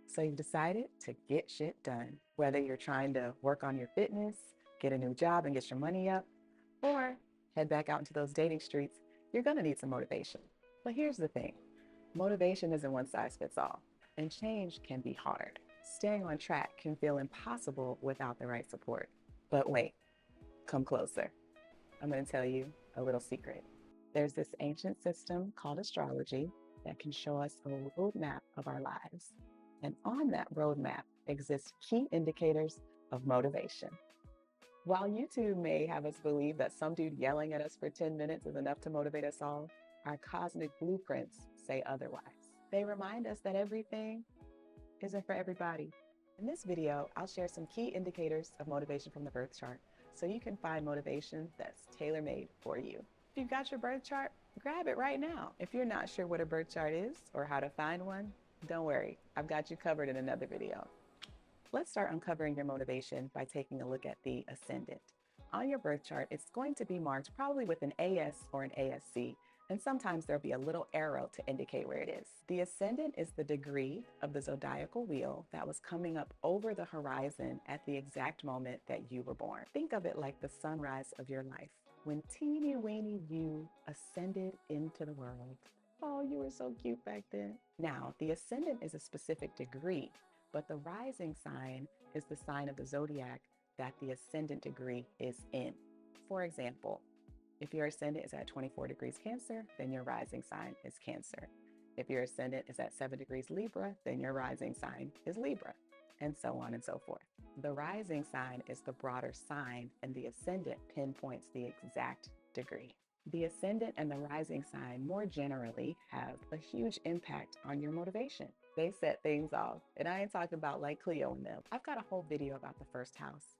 So you've decided to get shit done. Whether you're trying to work on your fitness, get a new job and get your money up, or head back out into those dating streets, you're gonna need some motivation. But here's the thing, motivation isn't one size fits all, and change can be hard. Staying on track can feel impossible without the right support. But wait, come closer. I'm gonna tell you a little secret. There's this ancient system called astrology that can show us a roadmap of our lives. And on that roadmap exist key indicators of motivation. While YouTube may have us believe that some dude yelling at us for 10 minutes is enough to motivate us all, our cosmic blueprints say otherwise. They remind us that everything isn't for everybody. In this video, I'll share some key indicators of motivation from the birth chart so you can find motivation that's tailor-made for you. If you've got your birth chart, grab it right now. If you're not sure what a birth chart is or how to find one, don't worry, I've got you covered in another video. Let's start uncovering your motivation by taking a look at the ascendant. On your birth chart, it's going to be marked probably with an AS or an ASC, and sometimes there'll be a little arrow to indicate where it is. The ascendant is the degree of the zodiacal wheel that was coming up over the horizon at the exact moment that you were born. Think of it like the sunrise of your life, when teeny weeny you ascended into the world. Oh, you were so cute back then. Now, the ascendant is a specific degree, but the rising sign is the sign of the zodiac that the ascendant degree is in. For example, if your ascendant is at 24 degrees Cancer, then your rising sign is Cancer. If your ascendant is at 7 degrees Libra, then your rising sign is Libra, and so on and so forth. The rising sign is the broader sign, and the ascendant pinpoints the exact degree. The ascendant and the rising sign more generally have a huge impact on your motivation. They set things off, and I ain't talking about like Cleo and them. I've got a whole video about the first house.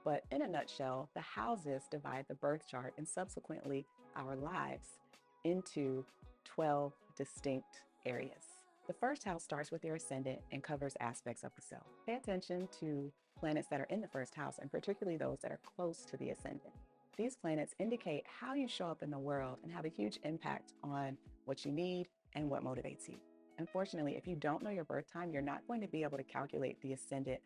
But in a nutshell, the houses divide the birth chart and subsequently our lives into 12 distinct areas. The first house starts with your ascendant and covers aspects of the self. Pay attention to planets that are in the first house, and particularly those that are close to the ascendant. These planets indicate how you show up in the world and have a huge impact on what you need and what motivates you. Unfortunately, if you don't know your birth time, you're not going to be able to calculate the ascendant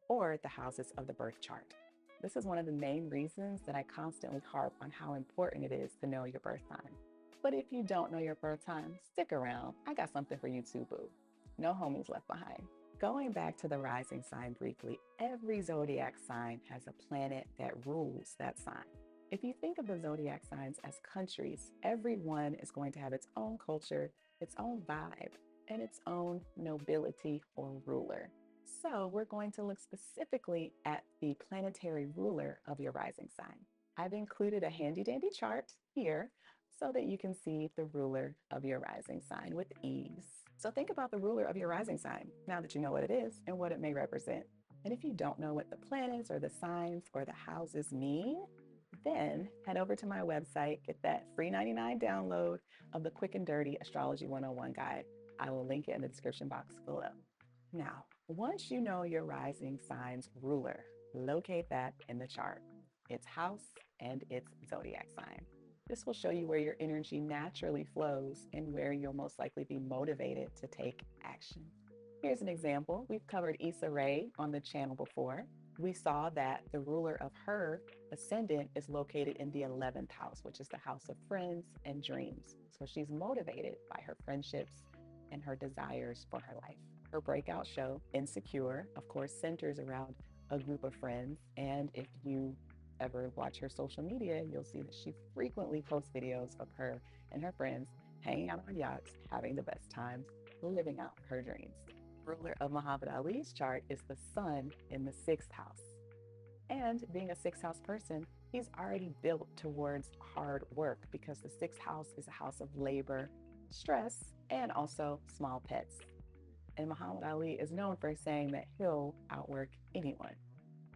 or the houses of the birth chart. This is one of the main reasons that I constantly harp on how important it is to know your birth time. But if you don't know your birth time, stick around. I got something for you too, boo. No homies left behind. Going back to the rising sign briefly, every zodiac sign has a planet that rules that sign. If you think of the zodiac signs as countries, every one is going to have its own culture, its own vibe, and its own nobility or ruler. So we're going to look specifically at the planetary ruler of your rising sign. I've included a handy dandy chart here so that you can see the ruler of your rising sign with ease. So think about the ruler of your rising sign now that you know what it is and what it may represent. And if you don't know what the planets or the signs or the houses mean, then head over to my website, get that free 99 download of the Quick and Dirty Astrology 101 guide. I will link it in the description box below. Now, once you know your rising sign's ruler, locate that in the chart, its house and its zodiac sign. This will show you where your energy naturally flows and where you'll most likely be motivated to take action. Here's an example. We've covered Issa Rae on the channel before. We saw that the ruler of her ascendant is located in the 11th house, which is the house of friends and dreams. So she's motivated by her friendships and her desires for her life. Her breakout show, Insecure, of course, centers around a group of friends. And if you ever watch her social media, you'll see that she frequently posts videos of her and her friends hanging out on yachts, having the best times, living out her dreams. Ruler of Muhammad Ali's chart is the sun in the 6th house. And being a 6th house person, he's already built towards hard work because the 6th house is a house of labor, stress, and also small pets. And Muhammad Ali is known for saying that he'll outwork anyone.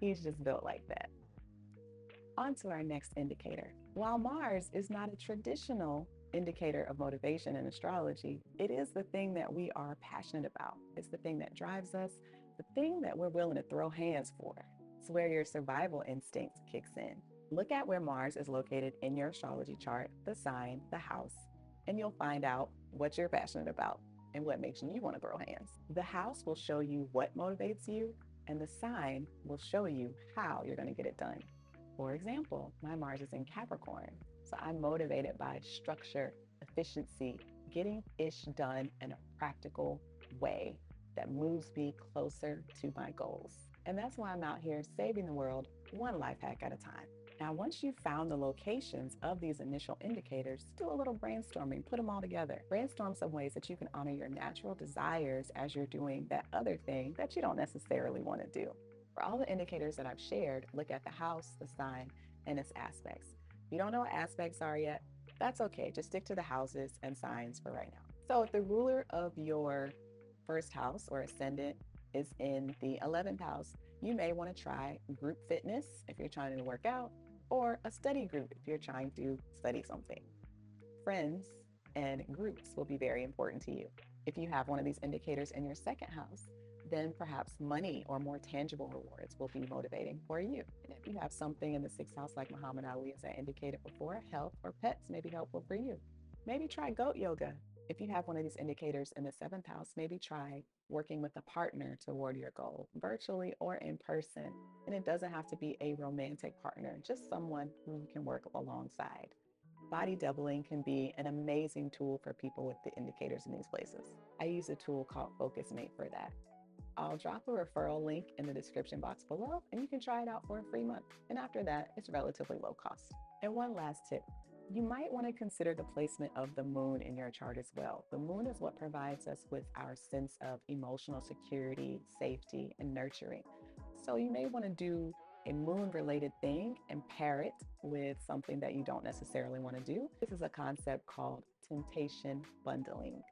He's just built like that. On to our next indicator. While Mars is not a traditional indicator of motivation in astrology, it is the thing that we are passionate about. It's the thing that drives us, the thing that we're willing to throw hands for. It's where your survival instinct kicks in. Look at where Mars is located in your astrology chart, the sign, the house, and you'll find out what you're passionate about. and what makes you want to throw hands. The house will show you what motivates you, and the sign will show you how you're going to get it done. For example, my Mars is in Capricorn, so I'm motivated by structure, efficiency, getting ish done in a practical way that moves me closer to my goals. And that's why I'm out here saving the world one life hack at a time. Now, once you've found the locations of these initial indicators, do a little brainstorming, put them all together. Brainstorm some ways that you can honor your natural desires as you're doing that other thing that you don't necessarily want to do. For all the indicators that I've shared, look at the house, the sign, and its aspects. If you don't know what aspects are yet, that's okay. Just stick to the houses and signs for right now. So if the ruler of your first house or ascendant is in the 11th house, you may want to try group fitness if you're trying to work out, or a study group if you're trying to study something. Friends and groups will be very important to you. If you have one of these indicators in your second house, then perhaps money or more tangible rewards will be motivating for you. And if you have something in the sixth house, like Muhammad Ali, as I indicated before, health or pets may be helpful for you. Maybe try goat yoga. If you have one of these indicators in the seventh house, maybe try working with a partner toward your goal, virtually or in person. And it doesn't have to be a romantic partner, just someone who you can work alongside. Body doubling can be an amazing tool for people with the indicators in these places. I use a tool called Focusmate for that. I'll drop a referral link in the description box below, and you can try it out for a free month. And after that, it's relatively low cost. And one last tip. You might want to consider the placement of the moon in your chart as well. The moon is what provides us with our sense of emotional security, safety, and nurturing. So you may want to do a moon related thing and pair it with something that you don't necessarily want to do. This is a concept called temptation bundling,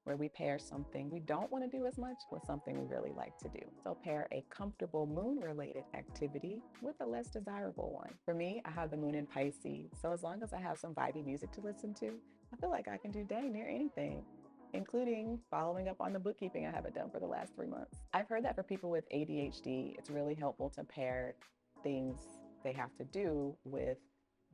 where we pair something we don't want to do as much with something we really like to do. So pair a comfortable moon-related activity with a less desirable one. For me, I have the moon in Pisces, so as long as I have some vibey music to listen to, I feel like I can do dang near anything, including following up on the bookkeeping I haven't done for the last 3 months. I've heard that for people with ADHD, it's really helpful to pair things they have to do with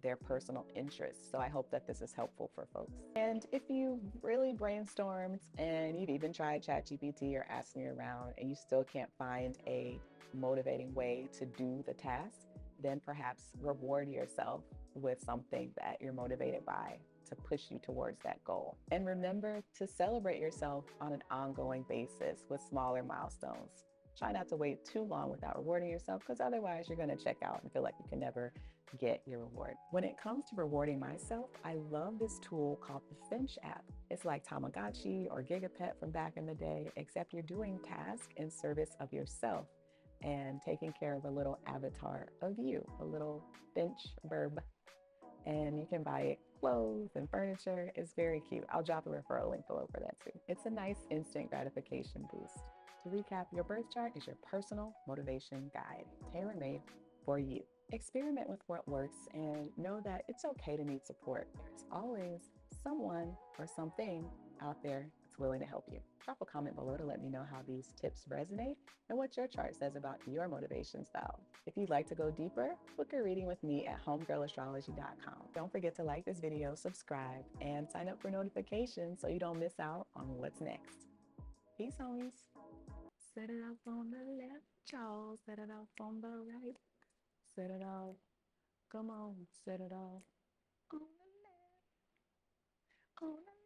their personal interests. So I hope that this is helpful for folks. And if you really brainstormed and you've even tried ChatGPT or asking around and you still can't find a motivating way to do the task, then perhaps reward yourself with something that you're motivated by to push you towards that goal. And remember to celebrate yourself on an ongoing basis with smaller milestones. Try not to wait too long without rewarding yourself, because otherwise you're going to check out and feel like you can never get your reward. When it comes to rewarding myself, I love this tool called the Finch app. It's like Tamagotchi or Gigapet from back in the day, except you're doing tasks in service of yourself and taking care of a little avatar of you, a little Finch verb. And you can buy it clothes and furniture. It's very cute. I'll drop a referral link below for that too. It's a nice instant gratification boost. To recap, your birth chart is your personal motivation guide, tailor-made for you. Experiment with what works and know that it's okay to need support. There's always someone or something out there that's willing to help you. Drop a comment below to let me know how these tips resonate and what your chart says about your motivation style. If you'd like to go deeper, book a reading with me at homegirlastrology.com. Don't forget to like this video, subscribe, and sign up for notifications so you don't miss out on what's next. Peace, homies. Set it off on the left, y'all. Set it off on the right. Set it off. Come on, set it off on the left. On the